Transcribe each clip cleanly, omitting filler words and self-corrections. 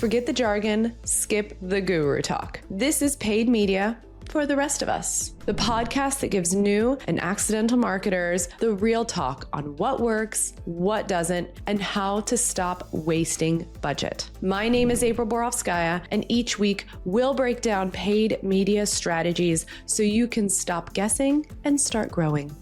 Forget the jargon, skip the guru talk. This is paid media for the rest of us. The podcast that gives new and accidental marketers the real talk on what works, what doesn't, and how to stop wasting budget. My name is April Borovskaya, and each week we'll break down paid media strategies so you can stop guessing and start growing.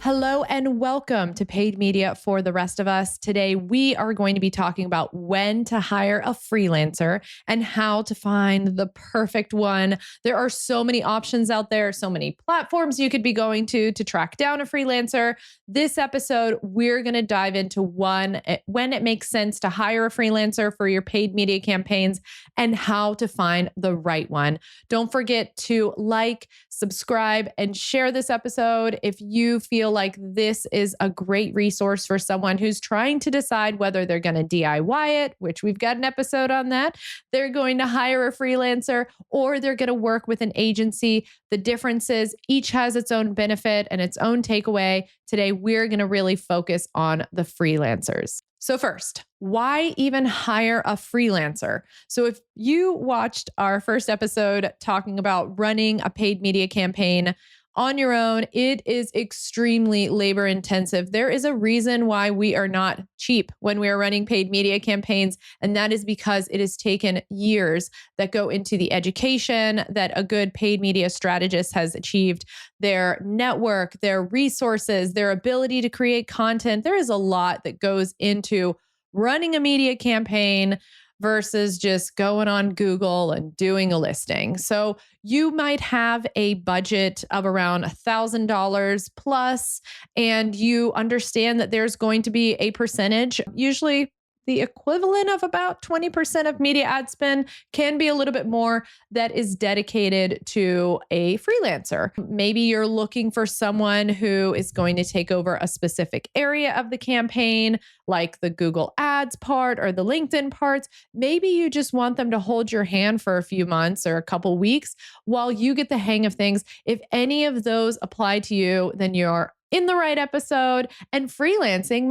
Hello and welcome to Paid Media for the Rest of Us. Today, we are going to be talking about when to hire a freelancer and how to find the perfect one. There are so many options out there, so many platforms you could be going to track down a freelancer. This episode, we're going to dive into when it makes sense to hire a freelancer for your paid media campaigns and how to find the right one. Don't forget to like, subscribe, and share this episode if you feel like this is a great resource for someone who's trying to decide whether they're going to DIY it, which we've got an episode on that. They're going to hire a freelancer or they're going to work with an agency. The difference is each has its own benefit and its own takeaway. Today, we're going to really focus on the freelancers. So first, why even hire a freelancer? So if you watched our first episode talking about running a paid media campaign on your own, it is extremely labor intensive. There is a reason why we are not cheap when we are running paid media campaigns, and that is because it has taken years that go into the education that a good paid media strategist has achieved, their network, their resources, their ability to create content. There is a lot that goes into running a media campaign versus just going on Google and doing a listing. So you might have a budget of around $1,000 plus, and you understand that there's going to be a percentage, usually the equivalent of about 20% of media ad spend, can be a little bit more, that is dedicated to a freelancer. Maybe you're looking for someone who is going to take over a specific area of the campaign, like the Google Ads part or the LinkedIn parts. Maybe you just want them to hold your hand for a few months or a couple weeks while you get the hang of things. If any of those apply to you, then you're in the right episode, and hiring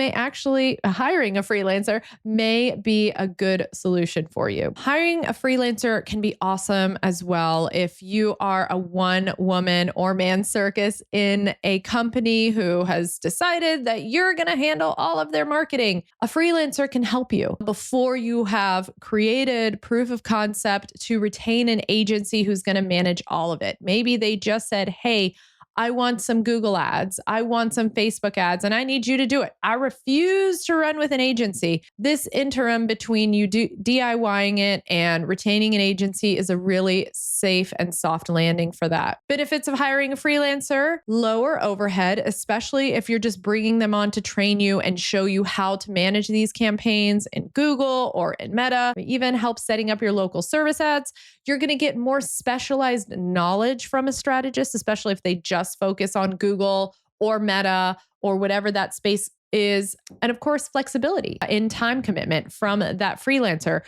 a freelancer may be a good solution for you. Hiring a freelancer can be awesome as well if you are a one-woman or man circus in a company who has decided that you're going to handle all of their marketing. A freelancer can help you before you have created proof of concept to retain an agency who's going to manage all of it. Maybe they just said, hey, I want some Google ads. I want some Facebook ads, and I need you to do it. I refuse to run with an agency. This interim between you DIYing it and retaining an agency is a really safe and soft landing for that. Benefits of hiring a freelancer: lower overhead, especially if you're just bringing them on to train you and show you how to manage these campaigns in Google or in Meta. It even helps setting up your local service ads. You're going to get more specialized knowledge from a strategist, especially if they just focus on Google or Meta or whatever that space is. And of course, flexibility in time commitment from that freelancer.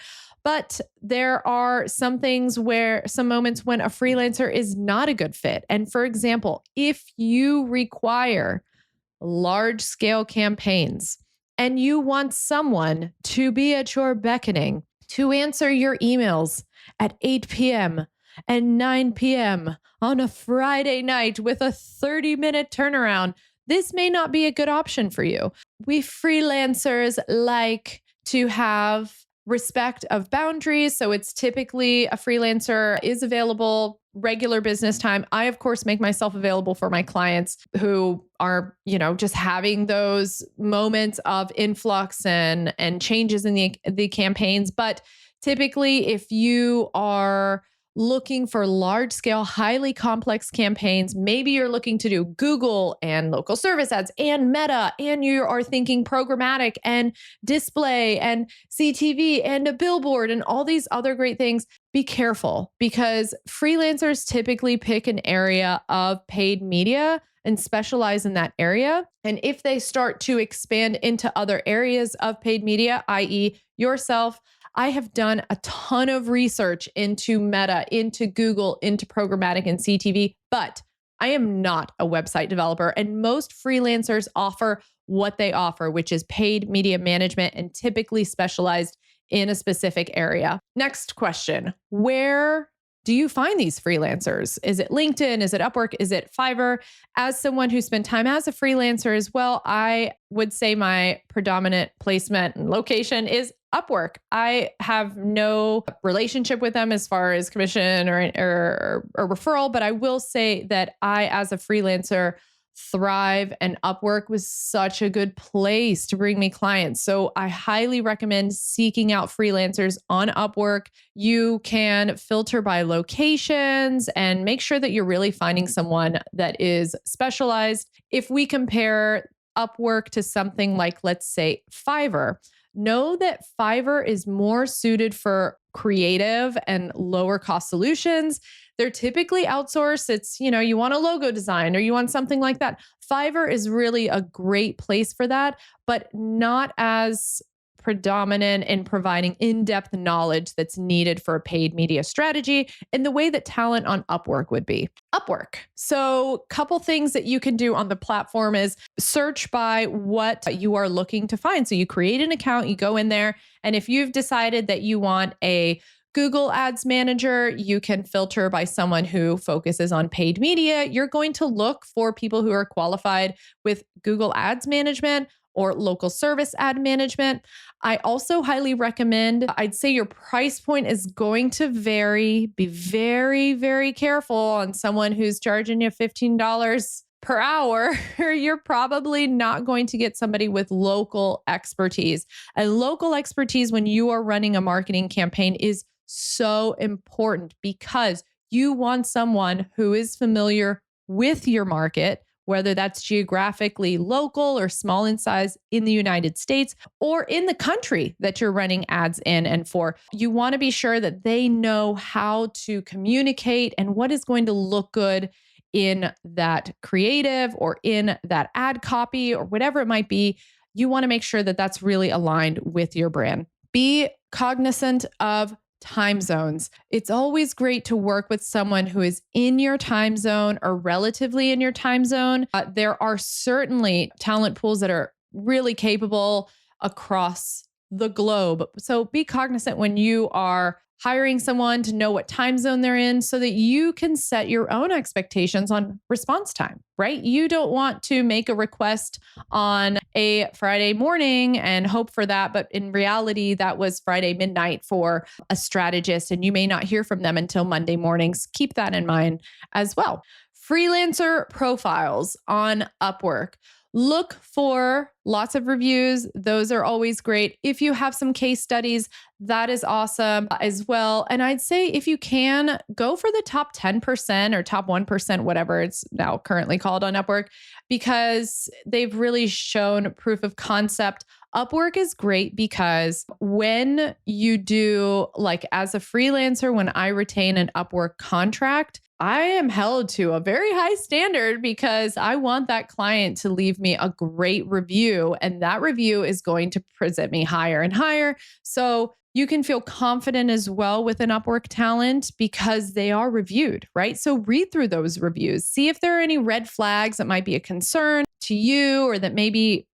But there are some moments when a freelancer is not a good fit. And for example, if you require large scale campaigns and you want someone to be at your beckoning to answer your emails at 8 p.m. and 9 p.m. on a Friday night with a 30-minute turnaround, this may not be a good option for you. We freelancers like to have respect of boundaries. So it's typically a freelancer is available regular business time. I, of course, make myself available for my clients who are, just having those moments of influx and changes in the campaigns. But typically, if you are looking for large scale, highly complex campaigns, maybe you're looking to do Google and local service ads and Meta, and you are thinking programmatic and display and CTV and a billboard and all these other great things. Be careful, because freelancers typically pick an area of paid media and specialize in that area. And if they start to expand into other areas of paid media, i.e. yourself, I have done a ton of research into Meta, into Google, into programmatic and CTV, but I am not a website developer. And most freelancers offer what they offer, which is paid media management and typically specialized in a specific area. Next question. Where do you find these freelancers? Is it LinkedIn? Is it Upwork? Is it Fiverr? As someone who spent time as a freelancer as well, I would say my predominant placement and location is Upwork. I have no relationship with them as far as commission or referral, but I will say that I, as a freelancer, thrive, and Upwork was such a good place to bring me clients. So I highly recommend seeking out freelancers on Upwork. You can filter by locations and make sure that you're really finding someone that is specialized. If we compare Upwork to something like, let's say, Fiverr, know that Fiverr is more suited for creative and lower cost solutions. They're typically outsourced. It's, you want a logo design or you want something like that. Fiverr is really a great place for that, but not as predominant in providing in-depth knowledge that's needed for a paid media strategy in the way that talent on Upwork would be. Upwork. So, couple things that you can do on the platform is search by what you are looking to find. So you create an account, you go in there, and if you've decided that you want a Google Ads Manager, you can filter by someone who focuses on paid media. You're going to look for people who are qualified with Google Ads Management or local service ad management. I also highly recommend, I'd say your price point is going to vary. Be very, very careful on someone who's charging you $15 per hour. You're probably not going to get somebody with local expertise. And local expertise when you are running a marketing campaign is so important because you want someone who is familiar with your market, whether that's geographically local or small in size in the United States or in the country that you're running ads in and for. You want to be sure that they know how to communicate and what is going to look good in that creative or in that ad copy or whatever it might be. You want to make sure that that's really aligned with your brand. Be cognizant of time zones. It's always great to work with someone who is in your time zone or relatively in your time zone. There are certainly talent pools that are really capable across the globe. So be cognizant when you are hiring someone to know what time zone they're in so that you can set your own expectations on response time, right? You don't want to make a request on a Friday morning and hope for that. But in reality, that was Friday midnight for a strategist, and you may not hear from them until Monday mornings. Keep that in mind as well. Freelancer profiles on Upwork. Look for lots of reviews. Those are always great. If you have some case studies, that is awesome as well. And I'd say if you can, go for the top 10% or top 1%, whatever it's now currently called on Upwork, because they've really shown proof of concept. Upwork is great because when you do, like as a freelancer, when I retain an Upwork contract, I am held to a very high standard because I want that client to leave me a great review, and that review is going to present me higher and higher. So you can feel confident as well with an Upwork talent because they are reviewed, right? So read through those reviews, see if there are any red flags that might be a concern to you or that maybe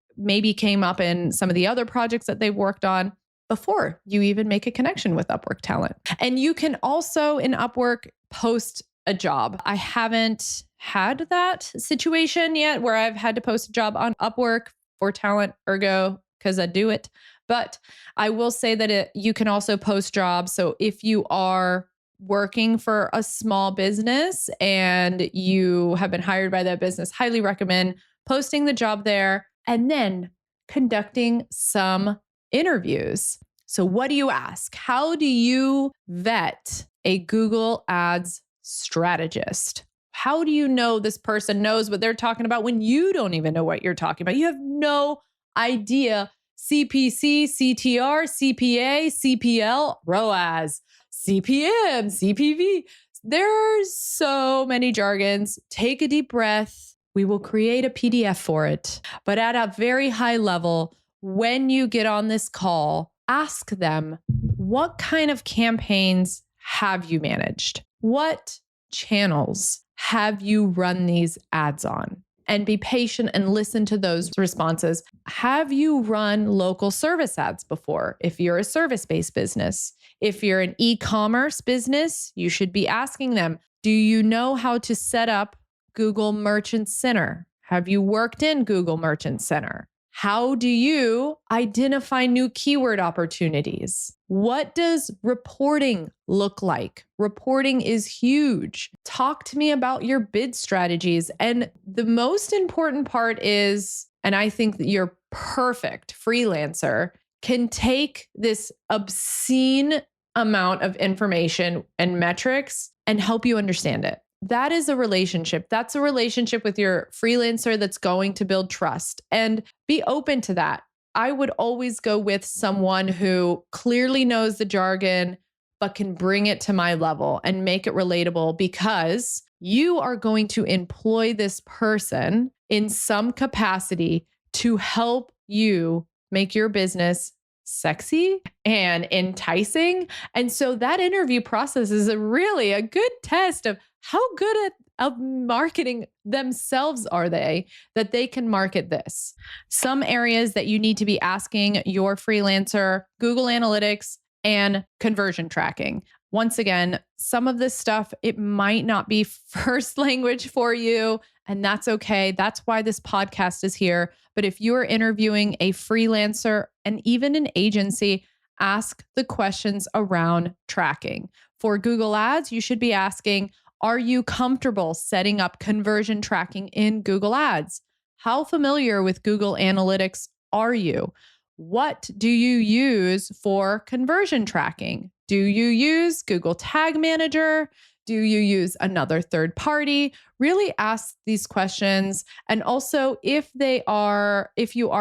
came up in some of the other projects that they've worked on before you even make a connection with Upwork talent. And you can also in Upwork post a job. I haven't had that situation yet where I've had to post a job on Upwork for talent, ergo, because I do it. But I will say that you can also post jobs. So if you are working for a small business and you have been hired by that business, highly recommend posting the job there and then conducting some interviews. So what do you ask? How do you vet a Google Ads strategist? How do you know this person knows what they're talking about when you don't even know what you're talking about? You have no idea. CPC, CTR, CPA, CPL, ROAS, CPM, CPV. There's so many jargons. Take a deep breath. We will create a PDF for it. But at a very high level, when you get on this call, ask them, what kind of campaigns have you managed? What channels have you run these ads on? and be patient and listen to those responses. Have you run local service ads before? If you're a service-based business, if you're an e-commerce business, you should be asking them, do you know how to set up Google Merchant Center? Have you worked in Google Merchant Center? How do you identify new keyword opportunities? What does reporting look like? Reporting is huge. Talk to me about your bid strategies. And the most important part is, and I think that your perfect freelancer can take this obscene amount of information and metrics and help you understand it. That is a relationship. That's a relationship with your freelancer that's going to build trust, and be open to that. I would always go with someone who clearly knows the jargon, but can bring it to my level and make it relatable, because you are going to employ this person in some capacity to help you make your business sexy and enticing. And so that interview process is really a good test of how good at marketing themselves are they, that they can market this. Some areas that you need to be asking your freelancer: Google Analytics and conversion tracking. Once again, some of this stuff, it might not be first language for you, and that's okay. That's why this podcast is here. But if you're interviewing a freelancer and even an agency, ask the questions around tracking. For Google Ads, you should be asking, are you comfortable setting up conversion tracking in Google Ads? How familiar with Google Analytics are you? What do you use for conversion tracking? Do you use Google Tag Manager? Do you use another third party? Really ask these questions. And also, if you are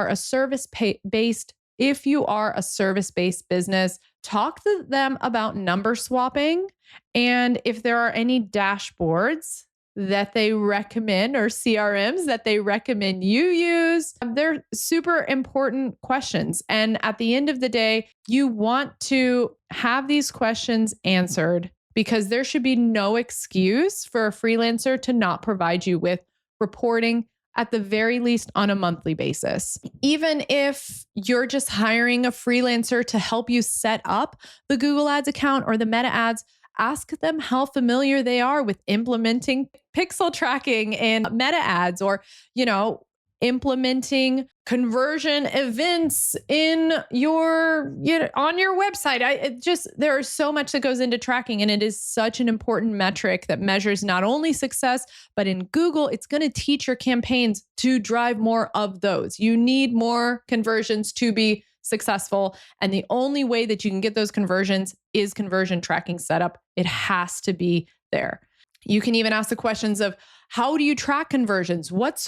a service-based business, talk to them about number swapping. And if there are any dashboards that they recommend or CRMs that they recommend you use, they're super important questions. And at the end of the day, you want to have these questions answered, because there should be no excuse for a freelancer to not provide you with reporting, at the very least on a monthly basis. Even if you're just hiring a freelancer to help you set up the Google Ads account or the Meta Ads, ask them how familiar they are with implementing pixel tracking and Meta Ads, or, implementing conversion events in on your website. There is so much that goes into tracking, and it is such an important metric that measures not only success, but in Google, it's going to teach your campaigns to drive more of those. You need more conversions to be successful. And the only way that you can get those conversions is conversion tracking setup. It has to be there. You can even ask the questions of, how do you track conversions? What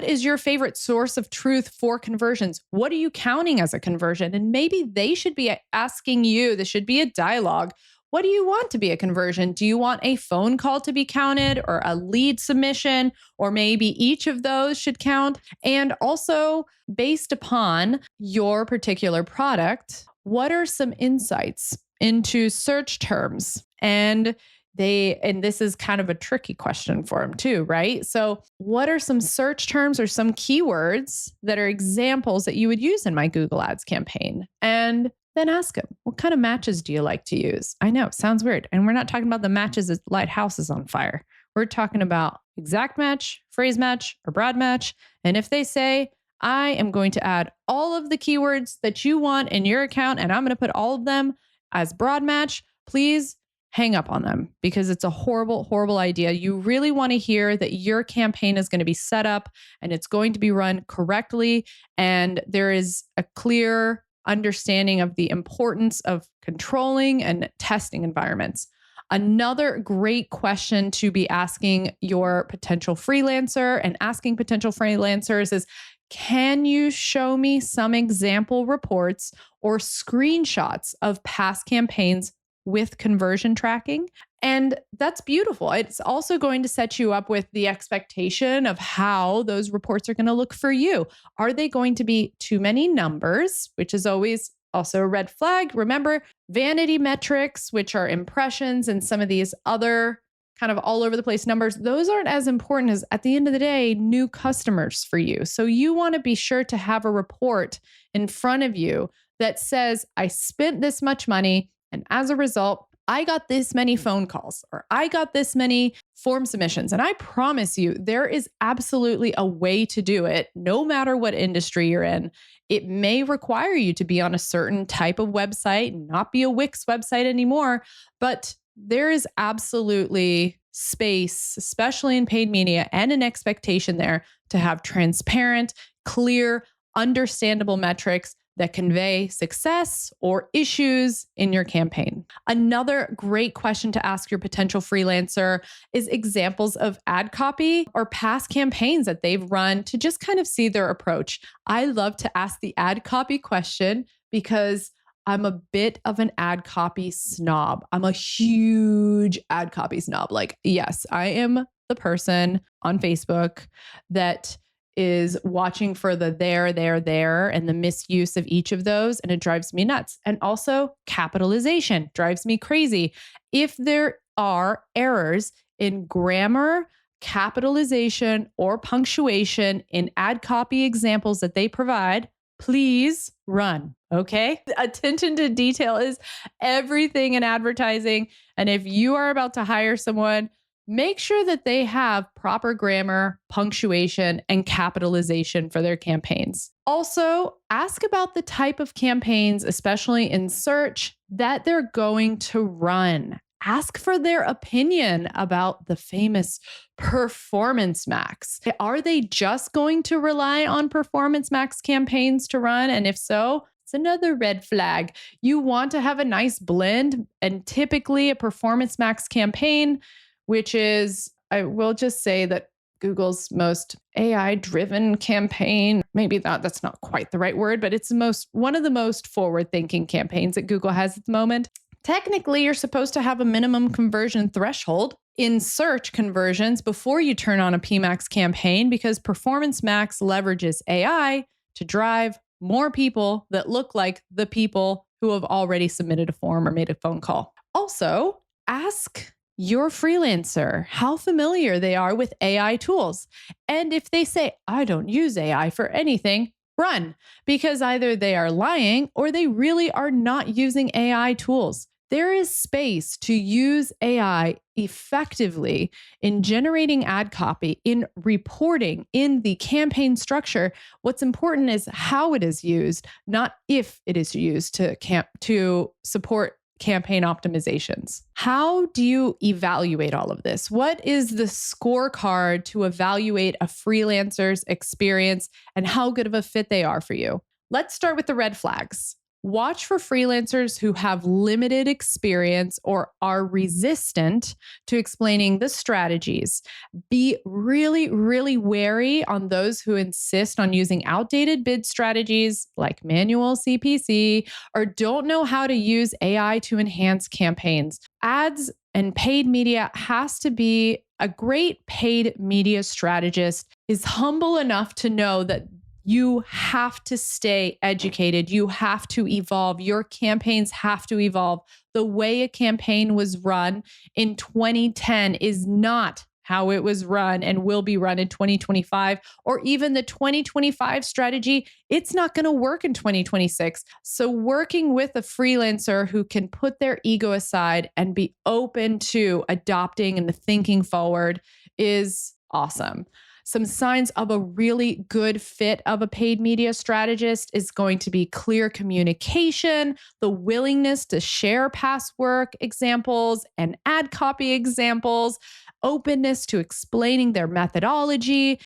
is your favorite source of truth for conversions? What are you counting as a conversion? And maybe they should be asking you, this should be a dialogue. What do you want to be a conversion? Do you want a phone call to be counted, or a lead submission? Or maybe each of those should count. And also, based upon your particular product, what are some insights into search terms? And this is kind of a tricky question for them too, right? So what are some search terms or some keywords that are examples that you would use in my Google Ads campaign? And then ask them, what kind of matches do you like to use? I know it sounds weird. And we're not talking about the matches that light houses on fire. We're talking about exact match, phrase match, or broad match. And if they say, I am going to add all of the keywords that you want in your account, and I'm going to put all of them as broad match, please hang up on them, because it's a horrible, horrible idea. You really want to hear that your campaign is going to be set up and it's going to be run correctly. And there is a clear understanding of the importance of controlling and testing environments. Another great question to be asking your potential freelancer and asking potential freelancers is, can you show me some example reports or screenshots of past campaigns with conversion tracking? And that's beautiful. It's also going to set you up with the expectation of how those reports are going to look for you. Are they going to be too many numbers, which is always also a red flag? Remember, vanity metrics, which are impressions and some of these other kind of all over the place numbers, those aren't as important as, at the end of the day, new customers for you. So you want to be sure to have a report in front of you that says, I spent this much money, and as a result, I got this many phone calls, or I got this many form submissions. And I promise you, there is absolutely a way to do it, no matter what industry you're in. It may require you to be on a certain type of website, not be a Wix website anymore, but there is absolutely space, especially in paid media, and an expectation there to have transparent, clear, understandable metrics that convey success or issues in your campaign. Another great question to ask your potential freelancer is examples of ad copy or past campaigns that they've run to just kind of see their approach. I love to ask the ad copy question because I'm a bit of an ad copy snob. I'm a huge ad copy snob. Like, yes, I am the person on Facebook that is watching for the there, and the misuse of each of those. And it drives me nuts. And also capitalization drives me crazy. If there are errors in grammar, capitalization, or punctuation in ad copy examples that they provide, please run. Okay. Attention to detail is everything in advertising. And if you are about to hire someone, make sure that they have proper grammar, punctuation, and capitalization for their campaigns. Also, ask about the type of campaigns, especially in search, that they're going to run. Ask for their opinion about the famous Performance Max. Are they just going to rely on Performance Max campaigns to run? And if so, it's another red flag. You want to have a nice blend, and typically a Performance Max campaign, which is, I will just say that Google's most AI-driven campaign, maybe that's not quite the right word, but it's one of the most forward-thinking campaigns that Google has at the moment. Technically, you're supposed to have a minimum conversion threshold in search conversions before you turn on a PMax campaign, because Performance Max leverages AI to drive more people that look like the people who have already submitted a form or made a phone call. Also, ask your freelancer how familiar they are with AI tools. And if they say, I don't use AI for anything, run, because either they are lying or they really are not using AI tools. There is space to use AI effectively in generating ad copy, in reporting, in the campaign structure. What's important is how it is used, not if it is used to support campaign optimizations. How do you evaluate all of this? What is the scorecard to evaluate a freelancer's experience and how good of a fit they are for you? Let's start with the red flags. Watch for freelancers who have limited experience or are resistant to explaining the strategies. Be really, really wary on those who insist on using outdated bid strategies like manual CPC or don't know how to use AI to enhance campaigns. Ads and paid media has to be a great paid media strategist is humble enough to know that you have to stay educated. You have to evolve. Your campaigns have to evolve. The way a campaign was run in 2010 is not how it was run and will be run in 2025, or even the 2025 strategy. It's not going to work in 2026. So working with a freelancer who can put their ego aside and be open to adopting and thinking forward is awesome. Some signs of a really good fit of a paid media strategist is going to be clear communication, the willingness to share past work examples and ad copy examples, openness to explaining their methodology.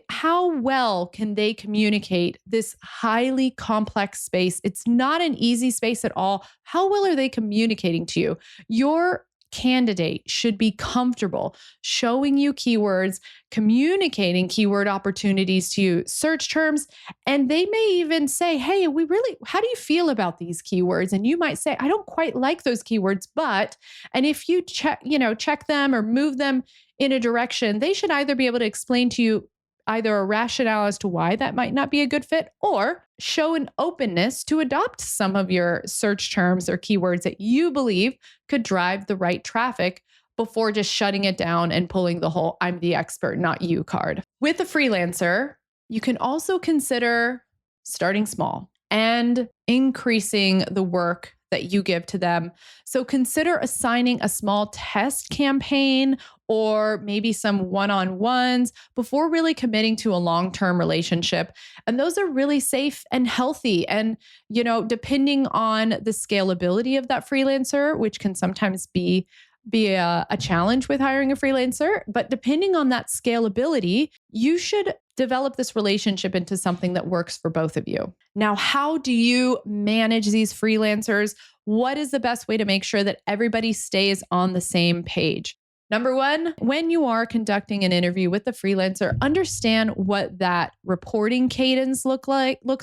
How well can they communicate this highly complex space? It's not an easy space at all. How well are they communicating to you? Your candidate should be comfortable showing you keywords, communicating keyword opportunities to you, search terms, and they may even say, hey, how do you feel about these keywords? And you might say, I don't quite like those keywords, but, and if you check them or move them in a direction, they should either be able to explain to you either a rationale as to why that might not be a good fit, or show an openness to adopt some of your search terms or keywords that you believe could drive the right traffic, before just shutting it down and pulling the whole "I'm the expert, not you" card. With a freelancer, you can also consider starting small and increasing the work that you give to them. So consider assigning a small test campaign or maybe some one-on-ones before really committing to a long-term relationship. And those are really safe and healthy. And, depending on the scalability of that freelancer, which can sometimes be a challenge with hiring a freelancer, but depending on that scalability, you should develop this relationship into something that works for both of you. Now, how do you manage these freelancers? What is the best way to make sure that everybody stays on the same page? Number one, when you are conducting an interview with the freelancer, understand what that reporting cadence looks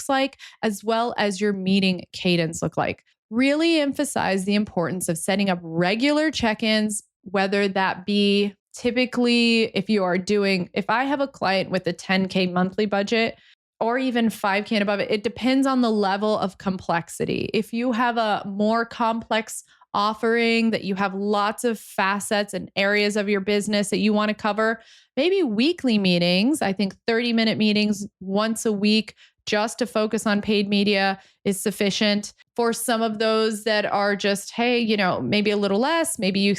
like, as well as your meeting cadence look like. Really emphasize the importance of setting up regular check-ins, whether that be typically if I have a client with a 10K monthly budget or even 5K and above it depends on the level of complexity. If you have a more complex offering that you have lots of facets and areas of your business that you want to cover, maybe weekly meetings, I think 30-minute meetings once a week just to focus on paid media is sufficient. For some of those that are just, hey, maybe a little less, maybe you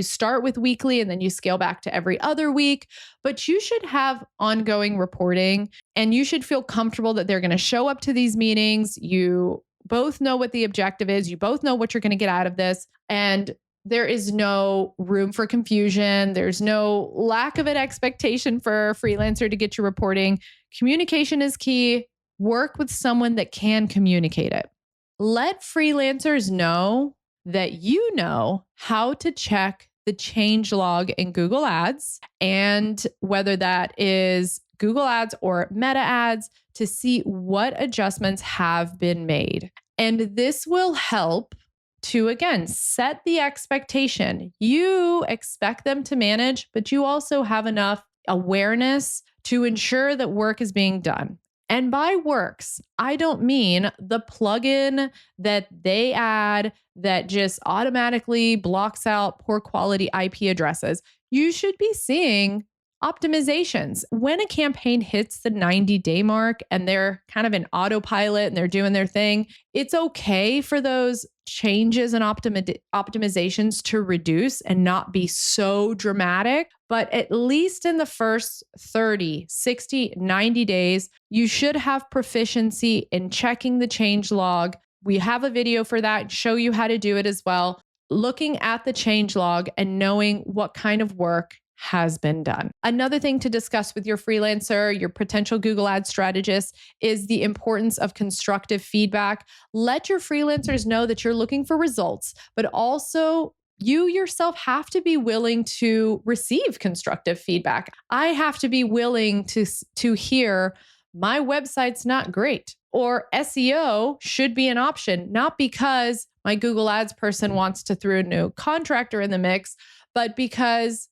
start with weekly and then you scale back to every other week, but you should have ongoing reporting and you should feel comfortable that they're going to show up to these meetings. You both know what the objective is. You both know what you're going to get out of this. And there is no room for confusion. There's no lack of an expectation for a freelancer to get your reporting. Communication is key. Work with someone that can communicate it. Let freelancers know that you know how to check the change log in Google Ads, and whether that is Google Ads or Meta Ads, to see what adjustments have been made. And this will help to, again, set the expectation. You expect them to manage, but you also have enough awareness to ensure that work is being done. And by works, I don't mean the plugin that they add that just automatically blocks out poor quality IP addresses. You should be seeing optimizations. When a campaign hits the 90-day mark and they're kind of in autopilot and they're doing their thing, it's okay for those changes and optimizations to reduce and not be so dramatic. But at least in the first 30, 60, 90 days, you should have proficiency in checking the change log. We have a video for that, show you how to do it as well. Looking at the change log and knowing what kind of work has been done. Another thing to discuss with your freelancer, your potential Google Ads strategist, is the importance of constructive feedback. Let your freelancers know that you're looking for results, but also you yourself have to be willing to receive constructive feedback. I have to be willing to hear my website's not great, or SEO should be an option, not because my Google Ads person wants to throw a new contractor in the mix, but because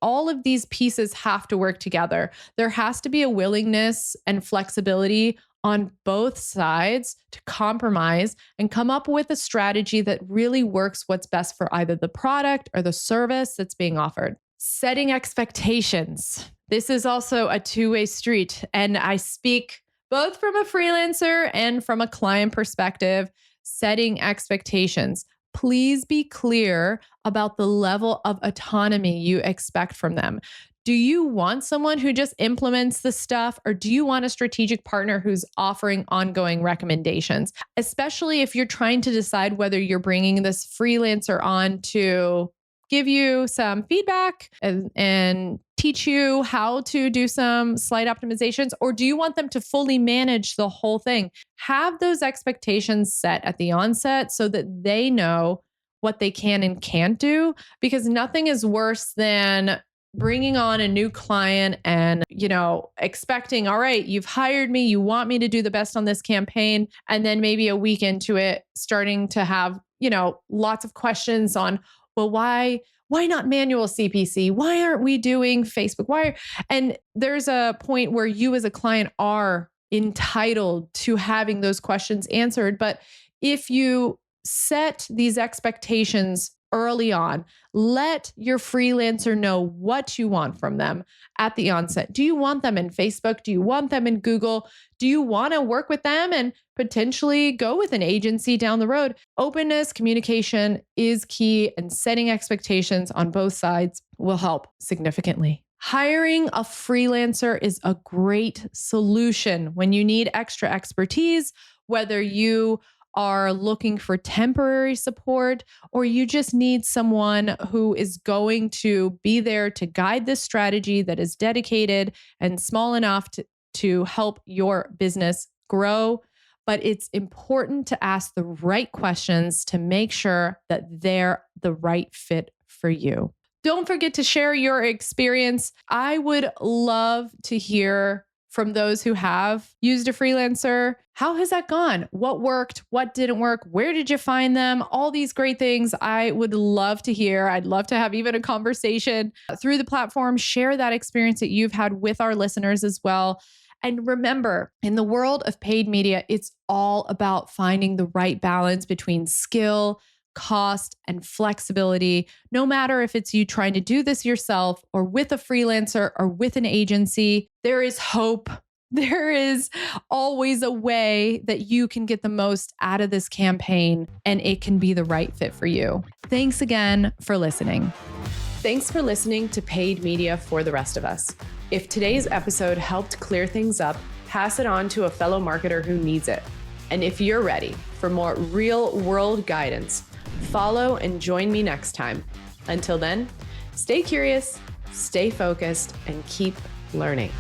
all of these pieces have to work together. There has to be a willingness and flexibility on both sides to compromise and come up with a strategy that really works what's best for either the product or the service that's being offered. Setting expectations. This is also a two-way street, and I speak both from a freelancer and from a client perspective. Setting expectations. Please be clear about the level of autonomy you expect from them. Do you want someone who just implements the stuff, or do you want a strategic partner who's offering ongoing recommendations? Especially if you're trying to decide whether you're bringing this freelancer on to give you some feedback and teach you how to do some slight optimizations, or do you want them to fully manage the whole thing? Have those expectations set at the onset so that they know what they can and can't do, because nothing is worse than bringing on a new client and, expecting, all right, you've hired me, you want me to do the best on this campaign. And then maybe a week into it, starting to have, lots of questions on, well, why not manual CPC? Why aren't we doing Facebook? And there's a point where you as a client are entitled to having those questions answered. But if you set these expectations early on. Let your freelancer know what you want from them at the onset. Do you want them in Facebook? Do you want them in Google? Do you want to work with them and potentially go with an agency down the road? Openness, communication is key, and setting expectations on both sides will help significantly. Hiring a freelancer is a great solution when you need extra expertise, whether you are looking for temporary support or you just need someone who is going to be there to guide this strategy that is dedicated and small enough to help your business grow. But it's important to ask the right questions to make sure that they're the right fit for you. Don't forget to share your experience. I would love to hear from those who have used a freelancer. How has that gone? What worked? What didn't work? Where did you find them? All these great things I would love to hear. I'd love to have even a conversation through the platform. Share that experience that you've had with our listeners as well. And remember, in the world of paid media, it's all about finding the right balance between skill, cost, and flexibility. No matter if it's you trying to do this yourself or with a freelancer or with an agency, there is hope. There is always a way that you can get the most out of this campaign, and it can be the right fit for you. Thanks again for listening. Thanks for listening to Paid Media for the Rest of Us. If today's episode helped clear things up, pass it on to a fellow marketer who needs it. And if you're ready for more real-world guidance, follow and join me next time. Until then, stay curious, stay focused, and keep learning.